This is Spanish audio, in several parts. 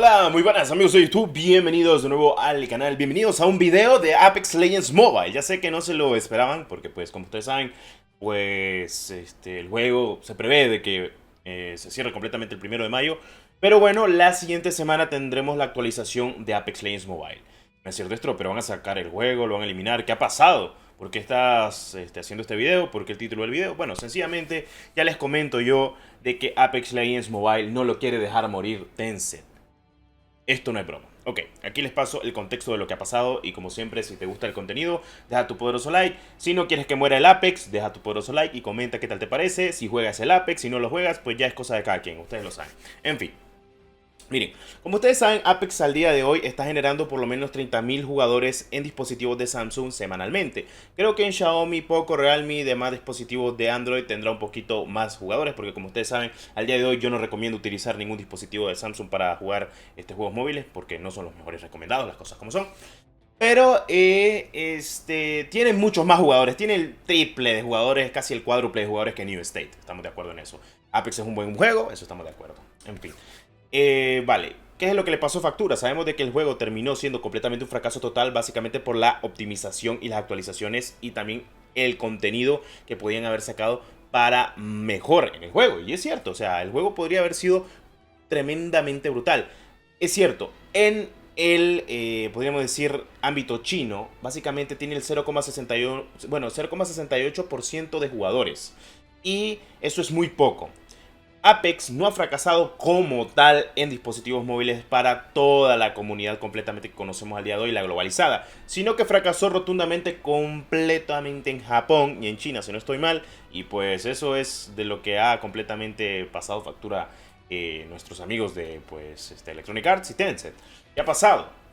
Hola, muy buenas amigos de YouTube, bienvenidos de nuevo al canal, bienvenidos a un video de Apex Legends Mobile. Ya sé que no se lo esperaban porque pues como ustedes saben, pues el juego se prevé de que se cierre completamente el 1 de mayo. Pero bueno, la siguiente semana tendremos la actualización de Apex Legends Mobile. No es cierto esto, pero van a sacar el juego, lo van a eliminar. ¿Qué ha pasado? ¿Por qué estás haciendo este video? ¿Por qué el título del video? Bueno, sencillamente ya les comento yo de que Apex Legends Mobile no lo quiere dejar morir Tencent. Esto no es broma. Ok, aquí les paso el contexto de lo que ha pasado y como siempre, si te gusta el contenido, deja tu poderoso like. Si no quieres que muera el Apex, deja tu poderoso like y comenta qué tal te parece. Si juegas el Apex, si no lo juegas, pues ya es cosa de cada quien, ustedes lo saben. En fin. Miren, como ustedes saben, Apex al día de hoy está generando por lo menos 30.000 jugadores en dispositivos de Samsung semanalmente. Creo que en Xiaomi, Poco, Realme y demás dispositivos de Android tendrá un poquito más jugadores, porque como ustedes saben, al día de hoy yo no recomiendo utilizar ningún dispositivo de Samsung para jugar juegos móviles, porque no son los mejores recomendados, las cosas como son. Pero tiene muchos más jugadores, tiene el triple de jugadores, casi el cuádruple de jugadores que New State, estamos de acuerdo en eso. Apex es un buen juego, eso estamos de acuerdo, en fin. Vale, ¿qué es lo que le pasó a factura? Sabemos de que el juego terminó siendo completamente un fracaso total, básicamente por la optimización y las actualizaciones y también el contenido que podían haber sacado para mejor en el juego. Y es cierto, o sea, el juego podría haber sido tremendamente brutal. Es cierto, en el, podríamos decir, ámbito chino, básicamente tiene el 0,68%, bueno, 0,68% de jugadores. Y eso es muy poco. Apex no ha fracasado como tal en dispositivos móviles para toda la comunidad completamente que conocemos al día de hoy, la globalizada, sino que fracasó rotundamente completamente en Japón y en China, si no estoy mal, y pues eso es de lo que ha completamente pasado factura nuestros amigos de pues Electronic Arts y Tencent. ¿Qué ha pasado?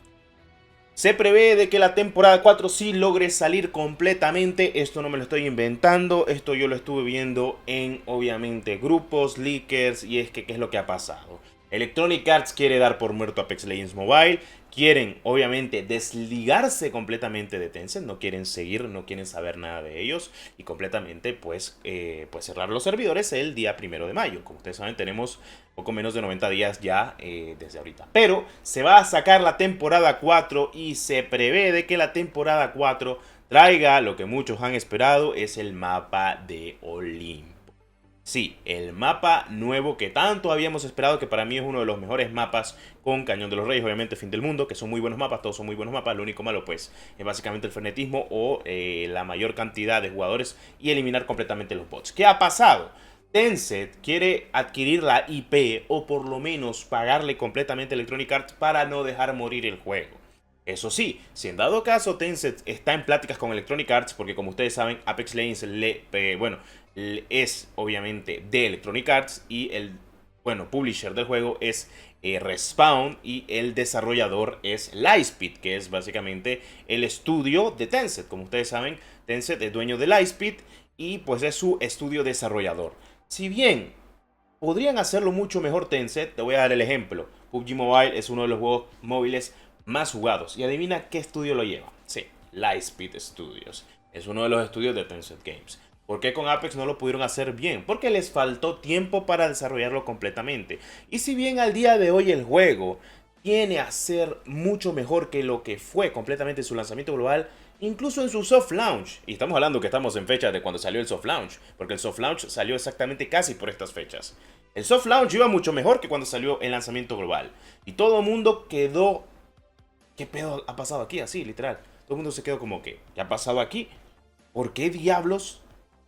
Se prevé de que la temporada 4 sí logre salir completamente. Esto no me lo estoy inventando. Esto yo lo estuve viendo en, obviamente, grupos, leakers. Y es que, ¿qué es lo que ha pasado? Electronic Arts quiere dar por muerto a Apex Legends Mobile. Quieren, obviamente, desligarse completamente de Tencent. No quieren seguir, no quieren saber nada de ellos. Y completamente, pues cerrar los servidores el día 1 de mayo. Como ustedes saben, tenemos poco menos de 90 días ya desde ahorita. Pero se va a sacar la temporada 4 y se prevé de que la temporada 4 traiga lo que muchos han esperado, es el mapa de Olimpo. Sí, el mapa nuevo que tanto habíamos esperado, que para mí es uno de los mejores mapas con Cañón de los Reyes, obviamente Fin del Mundo, que son muy buenos mapas, todos son muy buenos mapas. Lo único malo pues es básicamente el frenetismo o la mayor cantidad de jugadores y eliminar completamente los bots. ¿Qué ha pasado? Tencent quiere adquirir la IP o por lo menos pagarle completamente a Electronic Arts para no dejar morir el juego. Eso sí, si en dado caso Tencent está en pláticas con Electronic Arts, porque como ustedes saben, Apex Legends es obviamente de Electronic Arts y el publisher del juego es Respawn y el desarrollador es Lightspeed, que es básicamente el estudio de Tencent. Como ustedes saben, Tencent es dueño de Lightspeed y pues es su estudio desarrollador. Si bien podrían hacerlo mucho mejor Tencent, te voy a dar el ejemplo. PUBG Mobile es uno de los juegos móviles más jugados. Y adivina qué estudio lo lleva. Sí, Lightspeed Studios. Es uno de los estudios de Tencent Games. ¿Por qué con Apex no lo pudieron hacer bien? Porque les faltó tiempo para desarrollarlo completamente. Y si bien al día de hoy el juego tiene a ser mucho mejor que lo que fue completamente su lanzamiento global, incluso en su soft launch, y estamos hablando que estamos en fecha de cuando salió el soft launch, porque el soft launch salió exactamente casi por estas fechas. El soft launch iba mucho mejor que cuando salió el lanzamiento global. Y todo el mundo quedó... ¿Qué pedo ha pasado aquí? Así, literal. Todo el mundo se quedó como que, ¿qué ha pasado aquí? ¿Por qué diablos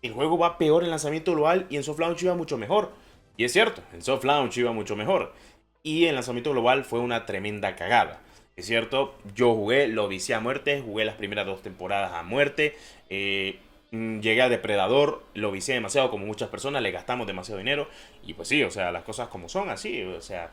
el juego va peor en lanzamiento global y en soft launch iba mucho mejor? Y es cierto, en soft launch iba mucho mejor. Y en lanzamiento global fue una tremenda cagada. Es cierto, yo jugué, lo vicié a muerte, jugué las primeras 2 temporadas a muerte. Llegué a Depredador, lo vicié demasiado como muchas personas, le gastamos demasiado dinero. Y pues sí, o sea, las cosas como son así, o sea...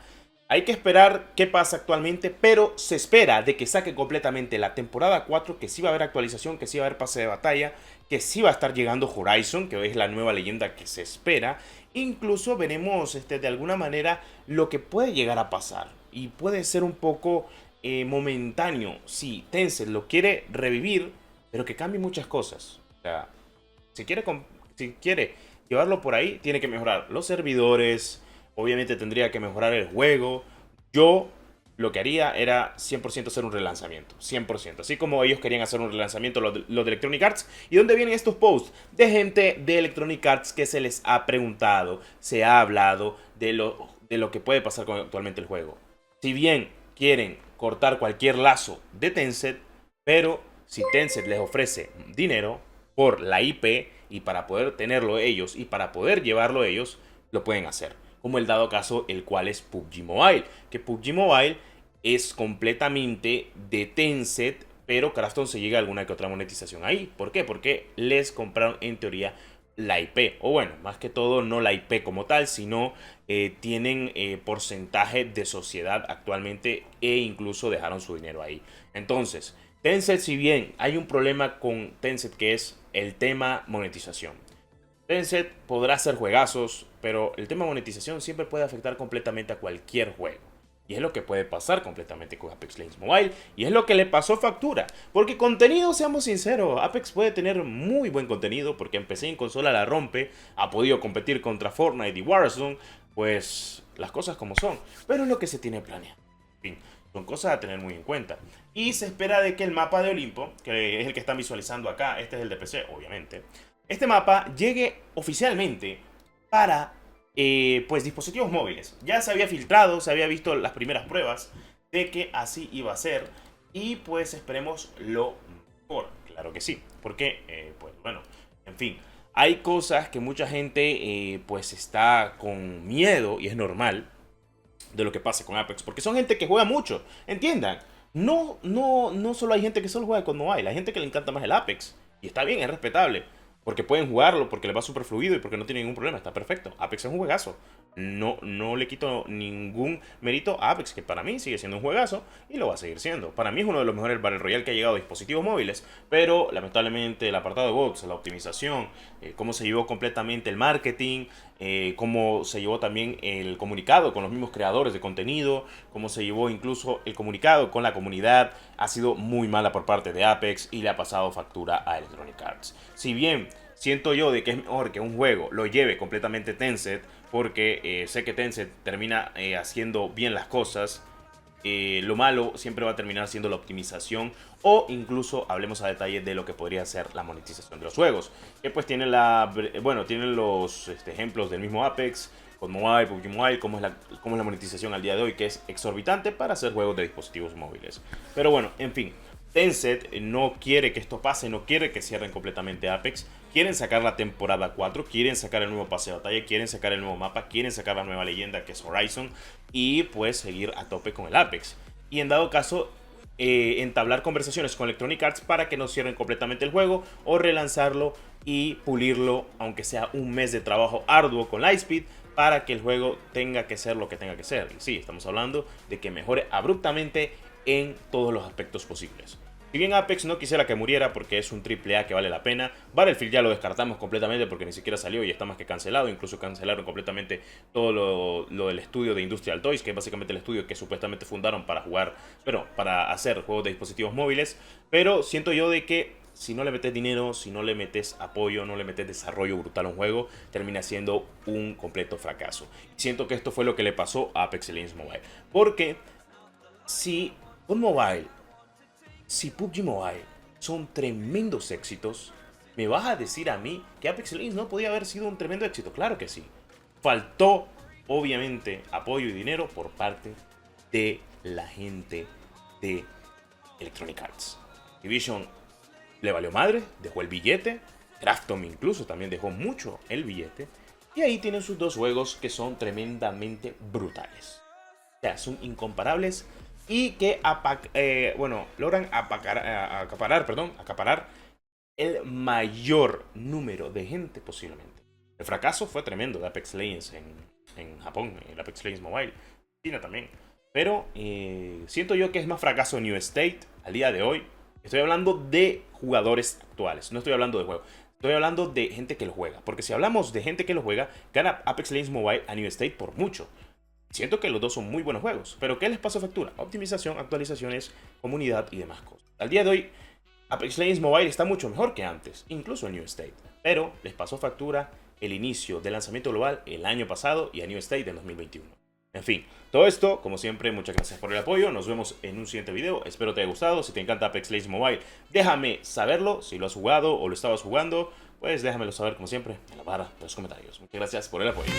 Hay que esperar qué pasa actualmente, pero se espera de que saque completamente la temporada 4, que sí va a haber actualización, que sí va a haber pase de batalla, que sí va a estar llegando Horizon, que es la nueva leyenda que se espera. Incluso veremos de alguna manera lo que puede llegar a pasar. Y puede ser un poco momentáneo. Si Tencent lo quiere revivir, pero que cambie muchas cosas. O sea, si quiere llevarlo por ahí, tiene que mejorar los servidores. Obviamente tendría que mejorar el juego. Yo lo que haría era 100% hacer un relanzamiento, 100%. Así como ellos querían hacer un relanzamiento, los de Electronic Arts. ¿Y dónde vienen estos posts? De gente de Electronic Arts que se les ha preguntado, se ha hablado de lo que puede pasar con actualmente el juego. Si bien quieren cortar cualquier lazo de Tencent, pero si Tencent les ofrece dinero por la IP y para poder tenerlo ellos y para poder llevarlo ellos, lo pueden hacer. Como el dado caso, el cual es PUBG Mobile. Que PUBG Mobile es completamente de Tencent, pero Krafton se llega a alguna que otra monetización ahí. ¿Por qué? Porque les compraron en teoría la IP. O bueno, más que todo no la IP como tal, sino tienen porcentaje de sociedad actualmente e incluso dejaron su dinero ahí. Entonces, Tencent, si bien hay un problema con Tencent que es el tema monetización. Tencent podrá hacer juegazos, pero el tema monetización siempre puede afectar completamente a cualquier juego. Y es lo que puede pasar completamente con Apex Legends Mobile. Y es lo que le pasó factura. Porque contenido, seamos sinceros, Apex puede tener muy buen contenido. Porque en PC y en consola la rompe. Ha podido competir contra Fortnite y Warzone. Pues las cosas como son. Pero es lo que se tiene planeado. En fin, son cosas a tener muy en cuenta. Y se espera de que el mapa de Olimpo, que es el que están visualizando acá, este es el de PC, obviamente. Este mapa llegue oficialmente para pues dispositivos móviles. Ya se había filtrado, se había visto las primeras pruebas de que así iba a ser. Y pues esperemos lo mejor, claro que sí. Porque, pues bueno, en fin. Hay cosas que mucha gente pues está con miedo, y es normal, de lo que pase con Apex. Porque son gente que juega mucho, entiendan. No solo hay gente que solo juega con mobile, hay gente que le encanta más el Apex. Y está bien, es respetable. Porque pueden jugarlo, porque les va súper fluido y porque no tiene ningún problema, está perfecto. Apex es un juegazo. No le quito ningún mérito a Apex, que para mí sigue siendo un juegazo y lo va a seguir siendo. Para mí es uno de los mejores Battle Royale que ha llegado a dispositivos móviles, pero lamentablemente el apartado de bots, la optimización, cómo se llevó completamente el marketing, cómo se llevó también el comunicado con los mismos creadores de contenido, cómo se llevó incluso el comunicado con la comunidad, ha sido muy mala por parte de Apex y le ha pasado factura a Electronic Arts. Si bien siento yo de que es mejor que un juego lo lleve completamente Tencent, porque sé que Tencent termina haciendo bien las cosas, lo malo siempre va a terminar siendo la optimización o incluso hablemos a detalle de lo que podría ser la monetización de los juegos. Que pues tiene tienen los ejemplos del mismo Apex, con Mobile, PUBG Mobile, cómo es la monetización al día de hoy, que es exorbitante para hacer juegos de dispositivos móviles. Pero bueno, en fin. Tencent no quiere que esto pase, no quiere que cierren completamente Apex. Quieren sacar la temporada 4, quieren sacar el nuevo pase de batalla, quieren sacar el nuevo mapa, quieren sacar la nueva leyenda que es Horizon y pues seguir a tope con el Apex. Y en dado caso, entablar conversaciones con Electronic Arts para que no cierren completamente el juego o relanzarlo y pulirlo, aunque sea un mes de trabajo arduo con Lightspeed, para que el juego tenga que ser lo que tenga que ser. Y sí, estamos hablando de que mejore abruptamente en todos los aspectos posibles. Si bien Apex no quisiera que muriera porque es un triple A que vale la pena, Battlefield ya lo descartamos completamente porque ni siquiera salió y está más que cancelado. Incluso cancelaron completamente todo lo del estudio de Industrial Toys, que es básicamente el estudio que supuestamente fundaron para jugar, pero para hacer juegos de dispositivos móviles. Pero siento yo de que si no le metes dinero, si no le metes apoyo, no le metes desarrollo brutal a un juego, termina siendo un completo fracaso. Siento que esto fue lo que le pasó a Apex Legends Mobile. Porque si un mobile, si PUBG Mobile son tremendos éxitos, ¿me vas a decir a mí que Apex Legends no podía haber sido un tremendo éxito? Claro que sí. Faltó, obviamente, apoyo y dinero por parte de la gente de Electronic Arts. Activision le valió madre, dejó el billete. Krafton incluso también dejó mucho el billete. Y ahí tienen sus dos juegos que son tremendamente brutales. O sea, son incomparables y que logran acaparar el mayor número de gente posiblemente. El fracaso fue tremendo de Apex Legends en Japón, el Apex Legends Mobile, China también. Pero siento yo que es más fracaso en New State al día de hoy. Estoy hablando de jugadores actuales, no estoy hablando de juegos. Estoy hablando de gente que lo juega. Porque si hablamos de gente que lo juega, gana Apex Legends Mobile a New State por mucho. Siento que los dos son muy buenos juegos, pero ¿qué les pasó factura? Optimización, actualizaciones, comunidad y demás cosas. Al día de hoy, Apex Legends Mobile está mucho mejor que antes, incluso en New State. Pero les pasó factura el inicio del lanzamiento global el año pasado y a New State en 2021. En fin, todo esto, como siempre, muchas gracias por el apoyo. Nos vemos en un siguiente video. Espero te haya gustado. Si te encanta Apex Legends Mobile, déjame saberlo. Si lo has jugado o lo estabas jugando, pues déjamelo saber como siempre en la barra de los comentarios. Muchas gracias por el apoyo.